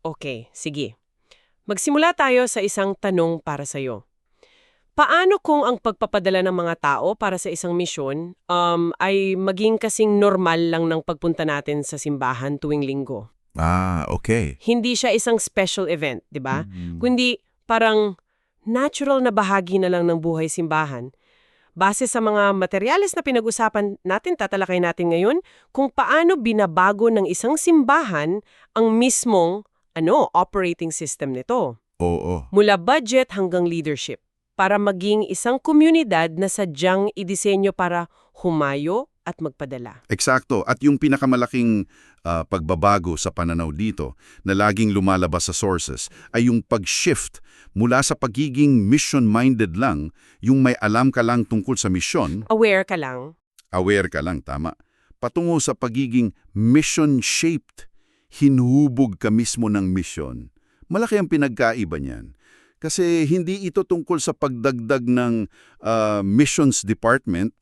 Okay, sige. Magsimula tayo sa isang tanong para sa'yo. Paano kung ang pagpapadala ng mga tao para sa isang misyon ay maging kasing normal lang ng pagpunta natin sa simbahan tuwing linggo? Okay. Hindi siya isang special event, di ba? Mm. Kundi parang natural na bahagi na lang ng buhay simbahan. Base sa mga materyales na pinag-usapan natin, tatalakay natin ngayon, kung paano binabago ng isang simbahan ang mismong operating system nito. Oo. Mula budget hanggang leadership, para maging isang komunidad na sadyang idisenyo para humayo at magpadala. Eksakto. At yung pinakamalaking pagbabago sa pananaw dito na laging lumalabas sa sources ay yung pag-shift mula sa pagiging mission-minded lang, yung may alam ka lang tungkol sa misyon, Aware ka lang. aware ka lang, tama, patungo sa pagiging mission-shaped, hinuhubog ka mismo ng misyon. Malaki ang pinagkaiba niyan. Kasi hindi ito tungkol sa pagdagdag ng missions department.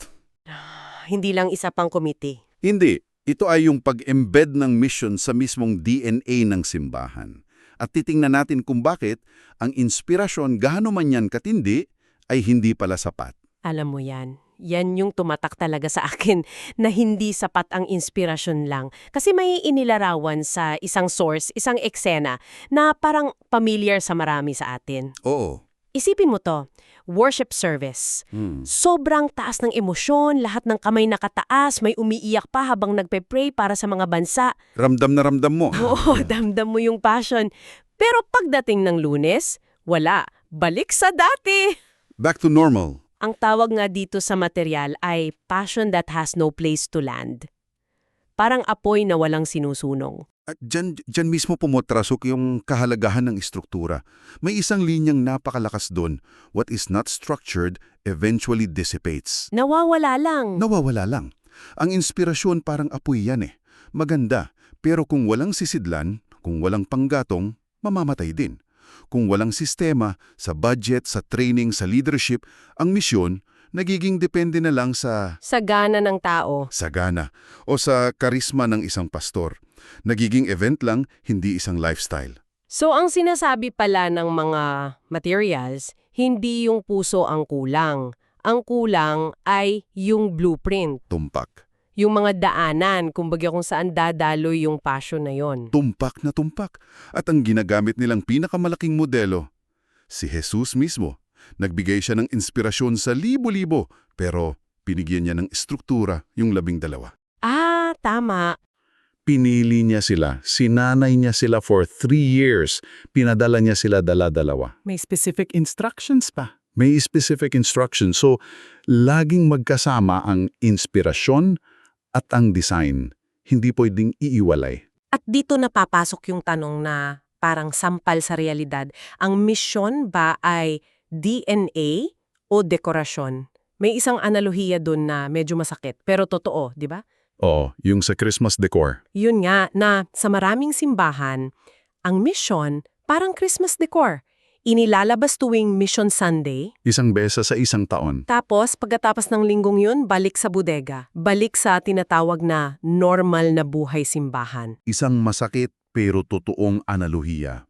Hindi lang isa pang committee. Hindi. Ito ay yung pag-embed ng mission sa mismong DNA ng simbahan. At titingnan natin kung bakit ang inspirasyon, gaano man yan katindi, ay hindi pala sapat. Alam mo yan. Yan yung tumatak talaga sa akin na hindi sapat ang inspirasyon lang. Kasi may inilarawan sa isang source, isang eksena na parang familiar sa marami sa atin. Oo. Isipin mo to, worship service. Sobrang taas ng emosyon, lahat ng kamay nakataas, may umiiyak pa habang nagpe-pray para sa mga bansa. Ramdam na ramdam mo. Oo, damdam mo yung passion. Pero pagdating ng Lunes, wala. Balik sa dati! Back to normal. Ang tawag nga dito sa material ay passion that has no place to land. Parang apoy na walang sinusunong. At dyan mismo pumotrasok yung kahalagahan ng istruktura. May isang linyang napakalakas doon. What is not structured eventually dissipates. Nawawala lang. Nawawala lang. Ang inspirasyon parang apoy yan eh. Maganda, pero kung walang sisidlan, kung walang panggatong, mamamatay din. Kung walang sistema, sa budget, sa training, sa leadership, ang misyon, nagiging depende na lang sa Sagana ng tao. sagana o sa karisma ng isang pastor. Nagiging event lang, hindi isang lifestyle. So ang sinasabi pala ng mga materials, hindi yung puso ang kulang. Ang kulang ay yung blueprint. Tumpak. Yung mga daanan, kumbaga kung saan dadaloy yung passion na yon. Tumpak na tumpak. At ang ginagamit nilang pinakamalaking modelo, si Jesus mismo. Nagbigay siya ng inspirasyon sa libo-libo, pero pinigyan niya ng estruktura yung 12. Ah, tama. Pinili niya sila, sinanay niya sila for 3 years, pinadala niya sila dala-dalawa. May specific instructions pa. May specific instructions, so laging magkasama ang inspirasyon at ang design. Hindi pwedeng iiwalay. At dito napapasok yung tanong na parang sampal sa realidad. Ang misyon ba ay DNA o dekorasyon? May isang analohiya dun na medyo masakit, pero totoo, di ba? Oo, yung sa Christmas decor. Yun nga na sa maraming simbahan, ang misyon parang Christmas decor. Inilalabas tuwing Mission Sunday, Isang besa sa isang taon. tapos pagkatapos ng linggong yun, balik sa bodega. Balik sa tinatawag na normal na buhay simbahan. Isang masakit pero totoong analohiya.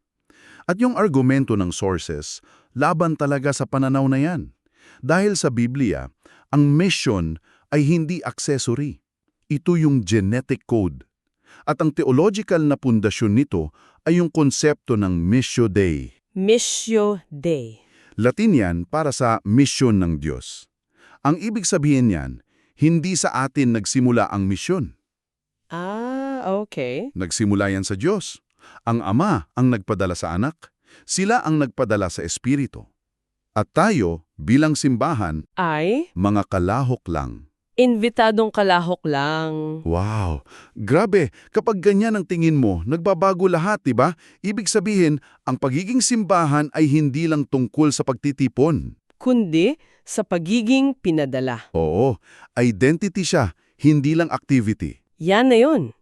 At yung argumento ng sources, laban talaga sa pananaw na yan. Dahil sa Biblia, ang mission ay hindi accessory. Ito yung genetic code. At ang theological na pundasyon nito ay yung konsepto ng Missio Dei. Missio Dei. Latin yan para sa misyon ng Diyos. Ang ibig sabihin niyan, hindi sa atin nagsimula ang misyon. Ah, okay. Nagsimula yan sa Diyos. Ang Ama ang nagpadala sa anak. Sila ang nagpadala sa Espiritu. At tayo, bilang simbahan, Ay, mga kalahok lang. invitadong kalahok lang. Wow! Grabe! Kapag ganyan ang tingin mo, nagbabago lahat, di ba? Ibig sabihin, ang pagiging simbahan ay hindi lang tungkol sa pagtitipon. Kundi sa pagiging pinadala. Oo, identity siya, hindi lang activity. Yan na yun.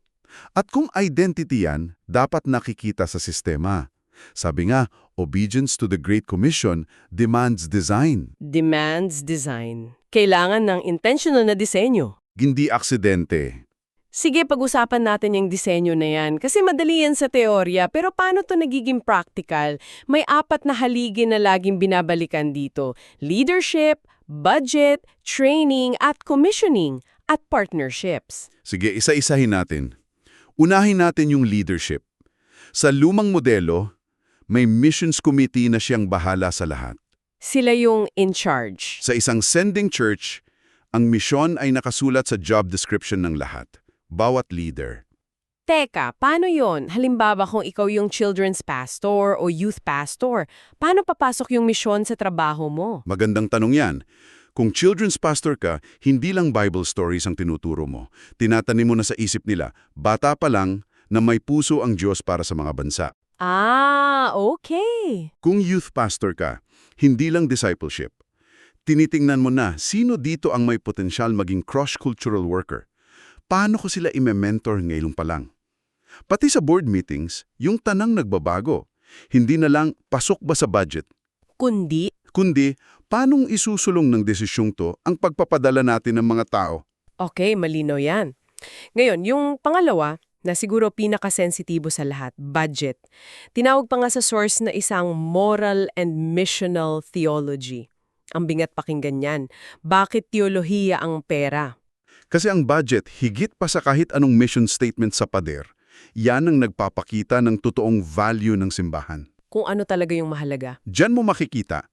At kung identity yan, dapat nakikita sa sistema. Sabi nga, obedience to the Great Commission demands design. Demands design. Kailangan ng intentional na disenyo. Hindi aksidente. Sige, pag-usapan natin yung disenyo na yan. Kasi madali yan sa teorya, pero paano to nagiging practical? May 4 na haligi na laging binabalikan dito. Leadership, budget, training, at commissioning, at partnerships. Sige, isa-isahin natin. Unahin natin yung leadership. Sa lumang modelo, may missions committee na siyang bahala sa lahat. Sila yung in charge. Sa isang sending church, ang misyon ay nakasulat sa job description ng lahat. Bawat leader. Teka, paano yon? Halimbawa kung ikaw yung children's pastor o youth pastor, paano papasok yung misyon sa trabaho mo? Magandang tanong yan. Kung children's pastor ka, hindi lang Bible stories ang tinuturo mo. Tinatanim mo na sa isip nila, bata pa lang, na may puso ang Diyos para sa mga bansa. Ah, okay. Kung youth pastor ka, hindi lang discipleship. Tinitingnan mo na sino dito ang may potensyal maging cross-cultural worker. Paano ko sila ime-mentor ngayon pa lang? Pati sa board meetings, yung tanang nagbabago. Hindi na lang pasok ba sa budget? Kundi, Paanong isusulong ng desisyong to ang pagpapadala natin ng mga tao? okay, malinaw yan. Ngayon, yung pangalawa, na siguro pinakasensitibo sa lahat, budget. Tinawag pa nga sa source na isang moral and missional theology. Ang bingat pakinggan yan. Bakit teolohiya ang pera? Kasi ang budget, higit pa sa kahit anong mission statement sa pader, yan ang nagpapakita ng totoong value ng simbahan. Kung ano talaga yung mahalaga. Diyan mo makikita.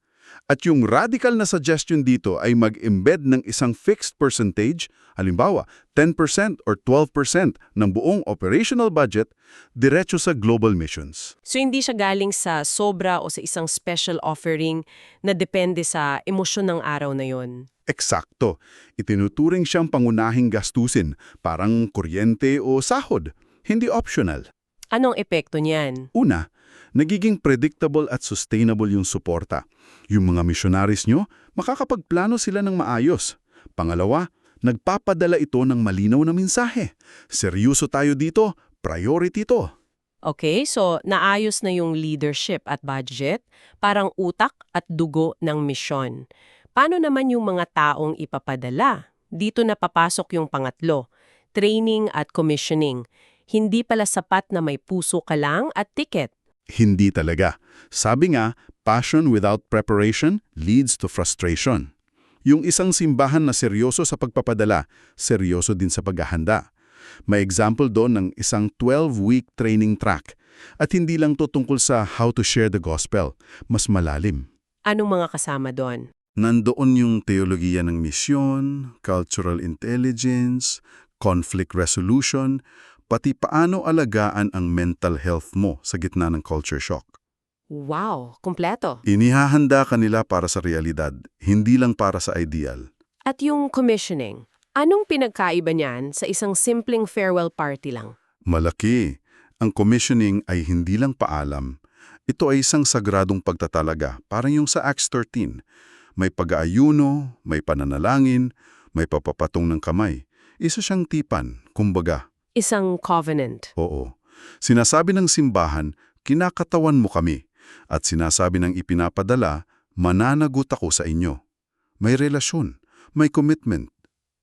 At yung radical na suggestion dito ay mag-embed ng isang fixed percentage, halimbawa 10% or 12% ng buong operational budget, diretso sa global missions. So hindi siya galing sa sobra o sa isang special offering na depende sa emosyon ng araw na yon. Eksakto. Itinuturing siyang pangunahing gastusin, parang kuryente o sahod. Hindi optional. Anong epekto niyan? Una, nagiging predictable at sustainable yung suporta. Yung mga missionaries nyo, makakapagplano sila ng maayos. Pangalawa, nagpapadala ito ng malinaw na mensahe. Seryoso tayo dito, priority to. Okay, so naayos na yung leadership at budget, parang utak at dugo ng misyon. Paano naman yung mga taong ipapadala? Dito na papasok yung pangatlo, training at commissioning. Hindi pala sapat na may puso ka lang at ticket. Hindi talaga. Sabi nga, passion without preparation leads to frustration. Yung isang simbahan na seryoso sa pagpapadala, seryoso din sa paghahanda. May example doon ng isang 12-week training track. At hindi lang to tungkol sa how to share the gospel, mas malalim. Anong mga kasama doon? Nandoon yung teologiya ng misyon, cultural intelligence, conflict resolution, pati paano alagaan ang mental health mo sa gitna ng culture shock. Wow, kumpleto. Inihahanda ka nila para sa realidad, hindi lang para sa ideal. At yung commissioning, anong pinagkaiba niyan sa isang simpleng farewell party lang? Malaki. Ang commissioning ay hindi lang paalam. Ito ay isang sagradong pagtatalaga, parang yung sa Acts 13. May pag-aayuno, may pananalangin, may papapatong ng kamay. Isa siyang tipan, kumbaga. Isang covenant. Oo. Sinasabi ng simbahan, kinakatawan mo kami. At sinasabi ng ipinapadala, mananagot ako sa inyo. May relasyon, may commitment.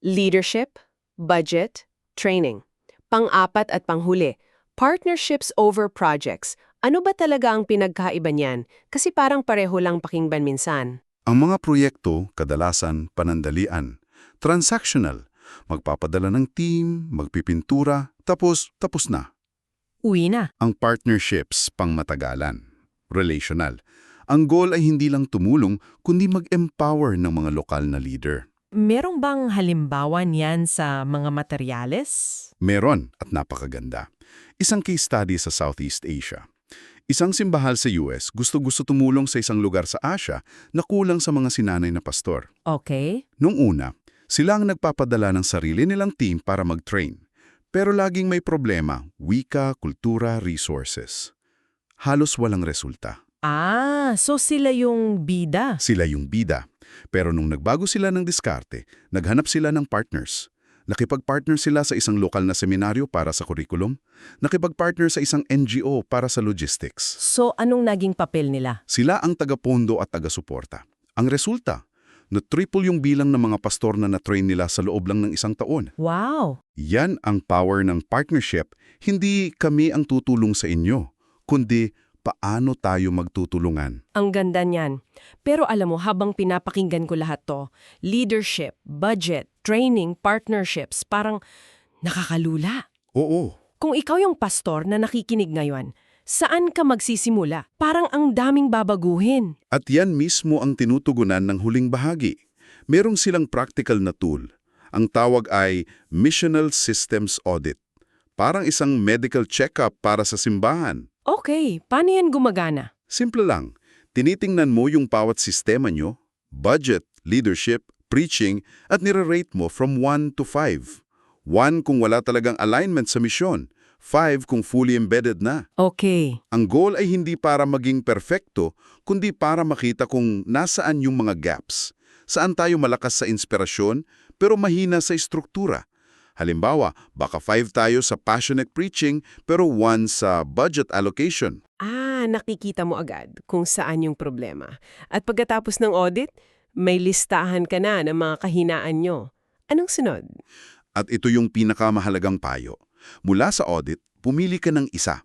Leadership, budget, training. Pang-apat at panghuli, partnerships over projects. Ano ba talaga ang pinagkaiba niyan? Kasi parang pareho lang pakinggan minsan. Ang mga proyekto, kadalasan, panandalian. Transactional. Magpapadala ng team, magpipintura, tapos na. Uwi na. Ang partnerships, pangmatagalan. Relational. Ang goal ay hindi lang tumulong, kundi mag-empower ng mga lokal na leader. Merong bang halimbawa niyan sa mga materyales? Meron at napakaganda. Isang case study sa Southeast Asia. Isang simbahal sa US gusto-gusto tumulong sa isang lugar sa Asia na kulang sa mga sinanay na pastor. Okay. Nung una, sila ang nagpapadala ng sarili nilang team para mag-train. Pero laging may problema, wika, kultura, resources. Halos walang resulta. Ah, so sila yung bida. Sila yung bida. Pero nung nagbago sila ng diskarte, naghanap sila ng partners. Nakipag-partner sila sa isang lokal na seminaryo para sa curriculum. Nakipag-partner sa isang NGO para sa logistics. So anong naging papel nila? Sila ang taga-pondo at taga-suporta. Ang resulta, Na-triple yung bilang ng mga pastor na na-train nila sa loob lang ng isang taon. Wow! Yan ang power ng partnership. Hindi kami ang tutulong sa inyo, kundi paano tayo magtutulungan. Ang ganda niyan. Pero alam mo, habang pinapakinggan ko lahat to, leadership, budget, training, partnerships, parang nakakalula. Oo. Kung ikaw yung pastor na nakikinig ngayon, saan ka magsisimula? Parang ang daming babaguhin. At yan mismo ang tinutugunan ng huling bahagi. Merong silang practical na tool. Ang tawag ay Missional Systems Audit. Parang isang medical check-up para sa simbahan. Okay, paano yan gumagana? Simple lang. Tinitingnan mo yung bawat sistema nyo, budget, leadership, preaching, at nire-rate mo from 1 to 5. 1 kung wala talagang alignment sa misyon, 5 kung fully embedded na. Okay. Ang goal ay hindi para maging perfecto, kundi para makita kung nasaan yung mga gaps. Saan tayo malakas sa inspirasyon, pero mahina sa estruktura. Halimbawa, baka 5 tayo sa passionate preaching, pero 1 sa budget allocation. Nakikita mo agad kung saan yung problema. At pagkatapos ng audit, may listahan ka na ng mga kahinaan nyo. Anong sunod? At ito yung pinakamahalagang payo. Mula sa audit, pumili ka ng isa.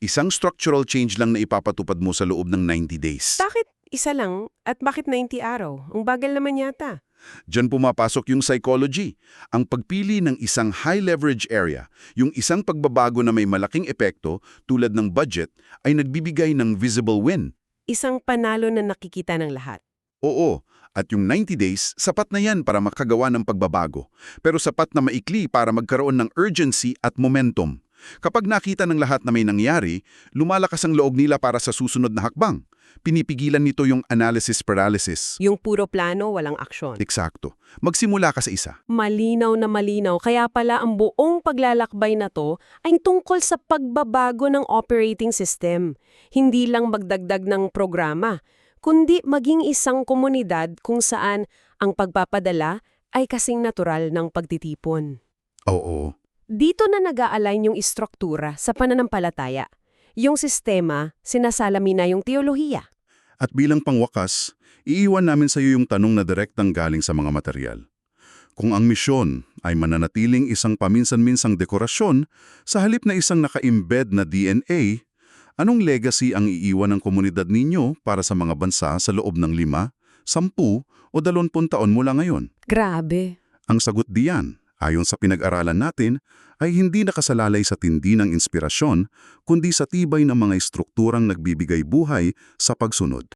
Isang structural change lang na ipapatupad mo sa loob ng 90 days. Bakit isa lang at bakit 90 araw? Ang bagal naman yata. Diyan pumapasok yung psychology. Ang pagpili ng isang high-leverage area, yung isang pagbabago na may malaking epekto tulad ng budget, ay nagbibigay ng visible win. Isang panalo na nakikita ng lahat. Oo, at yung 90 days, sapat na yan para makagawa ng pagbabago. Pero sapat na maikli para magkaroon ng urgency at momentum. Kapag nakita ng lahat na may nangyari, lumalakas ang loob nila para sa susunod na hakbang. Pinipigilan nito yung analysis paralysis. Yung puro plano, walang aksyon. Eksakto. Magsimula ka sa isa. Malinaw na malinaw. Kaya pala ang buong paglalakbay na to ay tungkol sa pagbabago ng operating system. Hindi lang magdagdag ng programa, kundi maging isang komunidad kung saan ang pagpapadala ay kasing natural ng pagtitipon. Oo. Dito na nag-a-align yung istruktura sa pananampalataya. Yung sistema, sinasalamin na yung teolohiya. At bilang pangwakas, iiwan namin sa iyo yung tanong na direktang galing sa mga material. Kung ang misyon ay mananatiling isang paminsan-minsang dekorasyon sa halip na isang naka-embed na DNA, anong legacy ang iiwan ng komunidad ninyo para sa mga bansa sa loob ng 5, 10 o 20 taon mula ngayon? Grabe. Ang sagot diyan, ayon sa pinag-aralan natin, ay hindi nakasalalay sa tindi ng inspirasyon, kundi sa tibay ng mga estrukturang nagbibigay buhay sa pagsunod.